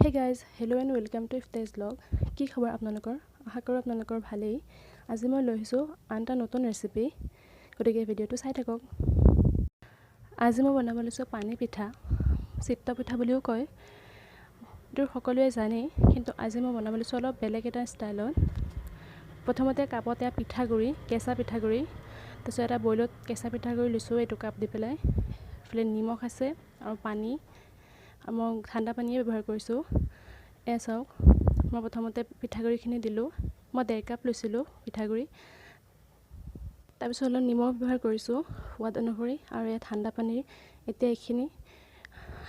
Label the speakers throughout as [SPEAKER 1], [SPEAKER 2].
[SPEAKER 1] Hey guys, hello and welcome to Ifta's vlog. কি খবৰ আপোনালোকৰ? আশা কৰোঁ আপোনালোকৰ ভালেই। আজি মই লৈ আহিছোঁ আনটা নতুন ৰেচিপি। গতিকে ভিডিঅ'টো চাই থাকক। আজি মই বনাব লৈছোঁ পানী পিঠা। চিত্ত পিঠা বুলিও কয়। এইটো সকলোৱে জানে, কিন্তু আজি মই বনাব লৈছোঁ অলপ বেলেগ এটা ষ্টাইলত। প্ৰথমতে কাপতে পিঠাগুৰি, কেঁচা পিঠাগুৰি, তাৰপিছত এটা বইলত কেঁচা পিঠাগুৰি লৈছোঁ এইটো কাপ দি পেলাই। এইফালে নিমখ আছে আৰু পানী। মই ঠাণ্ডা পানীয়ে ব্যৱহাৰ কৰিছোঁ। চাওক, মই প্ৰথমতে পিঠাগুড়িখিনি দিলোঁ। মই 1.5 কাপ লৈছিলোঁ পিঠাগুড়ি। তাৰপিছত অলপ নিমখ ব্যৱহাৰ কৰিছোঁ সোৱাদ অনুসৰি, আৰু এই ঠাণ্ডা পানীৰ। এতিয়া এইখিনি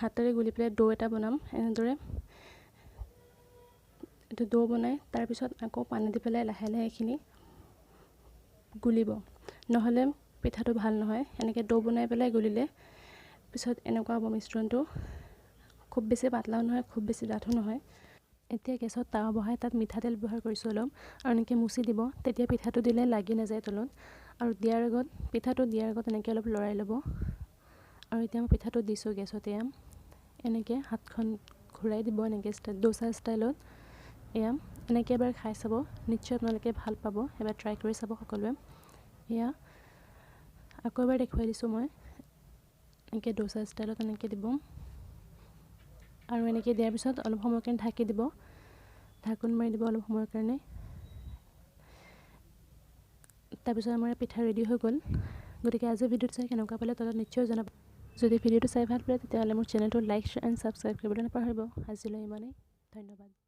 [SPEAKER 1] হাতেৰে গুলি পেলাই ডো এটা বনাম। এনেদৰে এইটো ডো বনাই তাৰপিছত আকৌ পানী দি পেলাই লাহে লাহে এইখিনি গুলিব, নহ'লে পিঠাটো ভাল নহয়। এনেকৈ ডো বনাই পেলাই গুলিলে পিছত এনেকুৱা হ'ব মিশ্ৰণটো। খুব বেছি পাতলাও নহয়, খুব বেছি ডাঠো নহয়। এতিয়া গেছত তাৱা বহাই তাত মিঠাতেল ব্যৱহাৰ কৰিছোঁ অলপ, আৰু এনেকৈ মুচি দিব। তেতিয়া পিঠাটো দিলে লাগি নাযায় তলত। আৰু পিঠাটো দিয়াৰ আগত এনেকৈ অলপ লৰাই ল'ব। আৰু এতিয়া মই পিঠাটো দিছোঁ গেছতে। এনেকৈ হাতখন ঘূৰাই দিব, এনেকৈ ডোচা ষ্টাইলত। এনেকৈ এবাৰ খাই চাব, নিশ্চয় আপোনালোকে ভাল পাব। এবাৰ ট্ৰাই কৰি চাব সকলোৱে। আকৌ এবাৰ দেখুৱাই দিছোঁ মই। এনেকৈ ডোচা ষ্টাইলত এনেকৈ দিব, আৰু এনেকৈ দিয়াৰ পিছত অলপ সময়ৰ কাৰণে ঢাকি দিব। ঢাকোন মাৰি দিব অলপ সময়ৰ কাৰণে। তাৰপিছত আমাৰ পিঠা ৰেডি হৈ গ'ল। গতিকে আজি ভিডিঅ'টো চাই কেনেকুৱা পালে তলত নিশ্চয় জনাব। যদি ভিডিঅ'টো চাই ভাল পালে তেতিয়াহ'লে মোৰ চেনেলটো লাইক, শ্বেয়াৰ এণ্ড ছাবস্ক্ৰাইব কৰিবলৈ নাপাহৰিব। আজিলৈ ইমানেই, ধন্যবাদ।